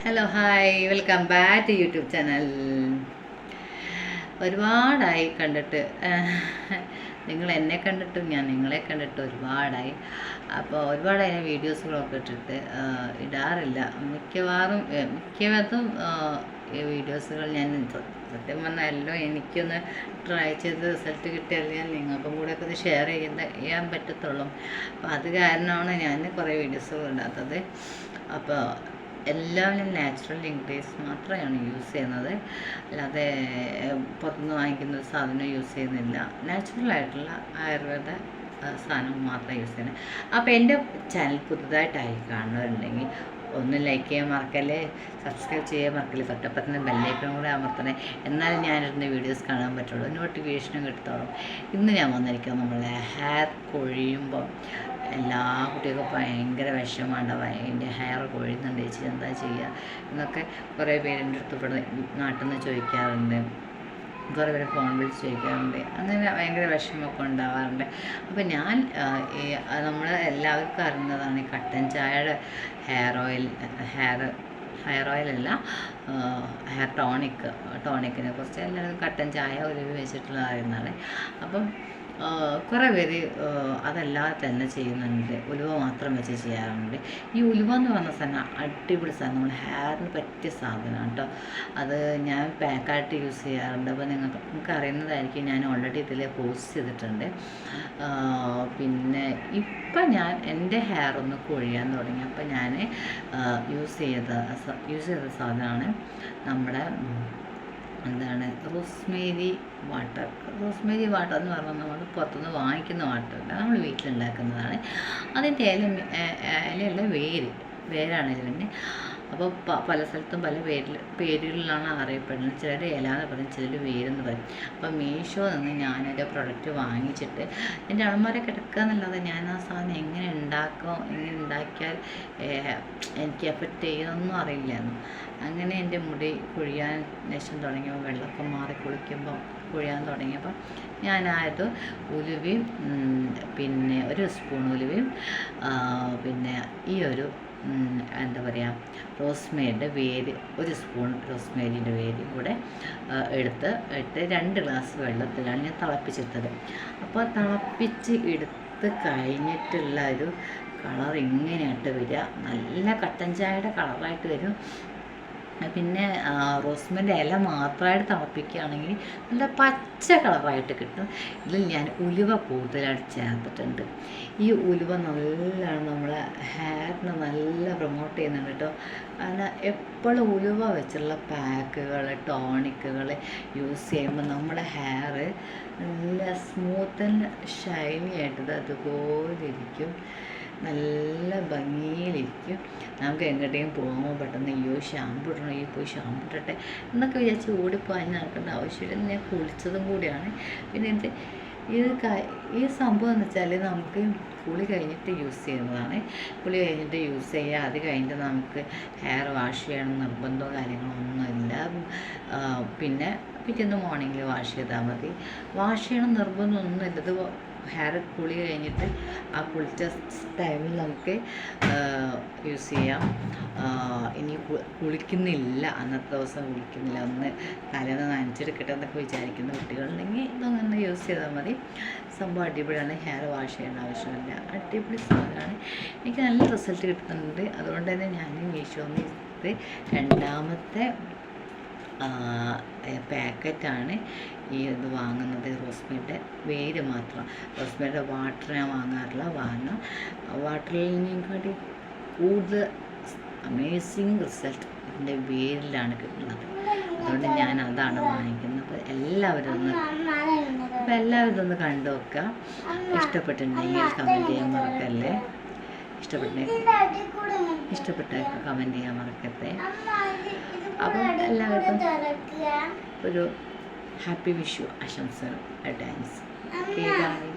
Hello hi welcome back to YouTube channel. ഒരുപാടായി കണ്ടിട്ട്, നിങ്ങൾ എന്നെ കണ്ടിട്ടും ഞാൻ നിങ്ങളെ കണ്ടിട്ട് ഒരുപാടായി. അപ്പോൾ ഒരുപാടായി ഞാൻ വീഡിയോസുകളൊക്കെ ഇട്ടിട്ട് ഇടാറില്ല. മിക്കവാറും ഈ വീഡിയോസുകൾ ഞാൻ സത്യം പറഞ്ഞാൽ എല്ലാം എനിക്കൊന്ന് ട്രൈ ചെയ്ത് റിസൾട്ട് കിട്ടിയാലേ നിങ്ങൾക്കും കൂടെ ഒക്കെ ഇത് ഷെയർ ചെയ്യാൻ പറ്റത്തുള്ളൂ. അപ്പോൾ അത് കാരണമാണ് ഞാൻ കുറേ വീഡിയോസുകൾ ഇടാത്തത്. അപ്പോൾ എല്ലാം നാച്ചുറൽ ഇൻഗ്രീഡിയൻസ് മാത്രമാണ് യൂസ് ചെയ്യുന്നത്, അല്ലാതെ പുറത്തുനിന്ന് വാങ്ങിക്കുന്ന സാധനം യൂസ് ചെയ്യുന്നില്ല. നാച്ചുറലായിട്ടുള്ള ആയുർവേദ സാധനം മാത്രം യൂസ് ചെയ്യുന്നത്. അപ്പോൾ എൻ്റെ ചാനൽ പുതുതായിട്ടായി കാണുന്നവരുണ്ടെങ്കിൽ ഒന്ന് ലൈക്ക് ചെയ്യാൻ മറക്കല്ലേ, സബ്സ്ക്രൈബ് ചെയ്യാൻ മറക്കല്ലേ, തൊട്ടപ്പത്തിന് ബെല്ലൈക്കണും കൂടെ അമർത്തണേ. എന്നാലും ഞാനിരുന്ന വീഡിയോസ് കാണാൻ പറ്റുള്ളൂ, നോട്ടിഫിക്കേഷനും കിട്ടത്തോളും. ഇന്ന് ഞാൻ വന്നിരിക്കുന്നത് നമ്മളെ ഹെയർ കൊഴിയുമ്പോൾ എല്ലാ കുട്ടികൾക്കും ഭയങ്കര വിഷമമുണ്ടാവും. എൻ്റെ ഹെയർ കൊഴിയുന്നുണ്ട് ചേച്ചി, എന്താ ചെയ്യുക എന്നൊക്കെ കുറേ പേരെൻ്റെ അടുത്ത് ഇവിടെ നാട്ടിൽ നിന്ന് ചോദിക്കാറുണ്ട്, കുറേ പേര് ഫോൺ വിളിച്ച് ചോദിക്കാറുണ്ട്. അങ്ങനെ ഭയങ്കര വിഷമമൊക്കെ ഉണ്ടാവാറുണ്ട്. അപ്പോൾ ഞാൻ നമ്മൾ എല്ലാവർക്കും അറിയുന്നതാണ് ഈ കട്ടൻ ചായയുടെ ഹെയർ ഓയിലല്ല, ഹെയർ ടോണിക്കിനെ കുറിച്ച് എല്ലാവരും കട്ടൻ ചായ ഉലുവ വെച്ചിട്ടുള്ള അറിയുന്നതാണ്. അപ്പം കുറേ പേര് അതല്ലാതെ തന്നെ ചെയ്യുന്നുണ്ട്, ഉലുവ മാത്രം വെച്ച് ചെയ്യാറുണ്ട്. ഈ ഉലുവ എന്ന് പറഞ്ഞ സാധനം അടിപൊളി സാധനം, നമ്മൾ ഹെയറിന് പറ്റിയ സാധനമാണ് കേട്ടോ. അത് ഞാൻ പാക്കായിട്ട് യൂസ് ചെയ്യാറുണ്ട്. അപ്പോൾ നിങ്ങൾക്ക് അറിയുന്നതായിരിക്കും, ഞാൻ ഓൾറെഡി ഇതിൽ പോസ്റ്റ് ചെയ്തിട്ടുണ്ട്. പിന്നെ ഇപ്പം ഞാൻ എൻ്റെ ഹെയർ ഒന്ന് കൊഴിയാൻ തുടങ്ങി. അപ്പോൾ ഞാൻ യൂസ് ചെയ്ത സാധനമാണ് നമ്മുടെ എന്താണ് റോസ്മേരി വാട്ടർ എന്ന് പറഞ്ഞാൽ നമ്മൾ പുറത്തുനിന്ന് വാങ്ങിക്കുന്ന വാട്ടറല്ല, നമ്മൾ വീട്ടിലുണ്ടാക്കുന്നതാണ്. അതിൻ്റെ ഇലയല്ല, വേരാണ് ഇതിന്. അപ്പോൾ പല സ്ഥലത്തും പല പേരുകളിലാണ് അറിയപ്പെടുന്നത്. ചിലർ ഇല എന്ന് പറയും, ചിലർ വേരെന്ന് പറയും. അപ്പോൾ മീഷോ നിന്ന് ഞാനൊരു പ്രൊഡക്റ്റ് വാങ്ങിച്ചിട്ട് എൻ്റെ അളമാരെ കിടക്കുക എന്നല്ലാതെ ഞാൻ ആ സാധനം എങ്ങനെ ഉണ്ടാക്കിയാൽ എനിക്ക് എഫക്റ്റ് ചെയ്യുന്നൊന്നും അറിയില്ലായിരുന്നു. അങ്ങനെ എൻ്റെ മുടി കൊഴിയാൻ ലക്ഷം തുടങ്ങിയപ്പോൾ, വെള്ളമൊക്കെ മാറി കുളിക്കുമ്പോൾ കൊഴിയാൻ തുടങ്ങിയപ്പോൾ ഞാനായത് ഉലുവയും പിന്നെ ഒരു സ്പൂൺ ഉലുവയും പിന്നെ ഈ ഒരു എന്താ പറയുക റോസ്മേരിയുടെ വേര്, ഒരു സ്പൂൺ റോസ്മേരിൻ്റെ വേരും കൂടെ ഇട്ട് 2 ഗ്ലാസ് വെള്ളത്തിലാണ് ഞാൻ തിളപ്പിച്ചെടുത്തത്. അപ്പോൾ തിളപ്പിച്ച് എടുത്ത് കഴിഞ്ഞിട്ടുള്ള ഒരു കളർ ഇങ്ങനെയായിട്ട് വരിക, നല്ല കട്ടൻ ചായയുടെ കളറായിട്ട് വരും. പിന്നെ റോസ്മേരിൻ്റെ ഇല മാത്രമായിട്ട് തിളപ്പിക്കുകയാണെങ്കിൽ നല്ല പച്ച കളറായിട്ട് കിട്ടും. ഇതിൽ ഞാൻ ഉലുവ കൂടുതലായിട്ട് ചേർത്തിട്ടുണ്ട്. ഈ ഉലുവ നല്ലതാണ്, നമ്മളെ ഹെയറിന് നല്ല പ്രൊമോട്ട് ചെയ്യുന്നുണ്ട് കേട്ടോ. കാരണം എപ്പോഴും ഉലുവ വെച്ചുള്ള പാക്കുകൾ, ടോണിക്കുകൾ യൂസ് ചെയ്യുമ്പോൾ നമ്മുടെ ഹെയർ നല്ല സ്മൂത്ത് ആൻഡ് ഷൈനി ആയിട്ട് അതുപോലെ ഇരിക്കും, നല്ല ഭംഗിയിലിരിക്കും. നമുക്ക് എങ്ങോട്ടേലും പോകുമ്പോൾ പെട്ടെന്ന് ഷാമ്പു ഇടണം, പോയി ഷാമ്പു ഇട്ടട്ടെ എന്നൊക്കെ വിചാരിച്ച് ഓടിപ്പോയി നടക്കേണ്ട ആവശ്യമില്ല. ഞാൻ കുളിച്ചതും കൂടിയാണ്. പിന്നെ ഈ സംഭവം എന്ന് വെച്ചാൽ നമുക്ക് കുളി കഴിഞ്ഞിട്ട് യൂസ് ചെയ്യുന്നതാണ്. കുളി കഴിഞ്ഞിട്ട് യൂസ് ചെയ്യുക. അത് കഴിഞ്ഞിട്ട് നമുക്ക് ഹെയർ വാഷ് ചെയ്യണം നിർബന്ധമോ കാര്യങ്ങളോ ഒന്നുമില്ല. പിന്നെ പിറ്റേന്ന് മോർണിംഗിൽ വാഷ് ചെയ്താൽ മതി. വാഷ് ചെയ്യണം നിർബന്ധമൊന്നുമില്ല. ഇത് ഹെയർ കുളി കഴിഞ്ഞിട്ട് ആ കുളിച്ച ടൈമിൽ നമുക്ക് യൂസ് ചെയ്യാം. ഇനി കുളിക്കുന്നില്ല, അന്നത്തെ ദിവസം കുളിക്കുന്നില്ല, ഒന്ന് തലേന്ന് നനച്ചെടുക്കട്ടെ എന്നൊക്കെ വിചാരിക്കുന്ന കുട്ടികളുണ്ടെങ്കിൽ ഇതൊന്നും യൂസ് ചെയ്താൽ മതി. സംഭവം അടിപൊളിയാണ്. ഹെയർ വാഷ് ചെയ്യേണ്ട ആവശ്യമില്ല, അടിപൊളി സാധനമാണ്. എനിക്ക് നല്ല റിസൾട്ട് കിട്ടുന്നുണ്ട്. അതുകൊണ്ട് തന്നെ ഞാൻ മീഷോന്ന് ഇത് 2ാമത്തെ പാക്കറ്റാണ് ഈ ഇത് വാങ്ങുന്നത്. റോസ്മേരിയുടെ വേര് മാത്രം, റോസ്മേരിയുടെ വാട്ടർ ഞാൻ വാങ്ങാറില്ല. വാട്ടറിനെക്കാട്ടി കൂടുതൽ അമേസിങ് റിസൾട്ട് ഇതിൻ്റെ വേരിലാണ് കിട്ടുന്നത്. അതുകൊണ്ട് ഞാൻ അതാണ് വാങ്ങിക്കുന്നത്. എല്ലാവരും ഇതൊന്ന് കണ്ടു നോക്കുക. ഇഷ്ടപ്പെട്ടിട്ടുണ്ടെങ്കിൽ കമൻറ്റ് ചെയ്യാൻ മറക്കല്ലേ. ഇഷ്ടപ്പെട്ട കമൻറ്റ് ചെയ്യാൻ മറക്കട്ടെ. അപ്പം എല്ലാവർക്കും ഒരു ഹാപ്പി വിഷു ആശംസകൾ, അഡ്വാൻസ്. Okay, by.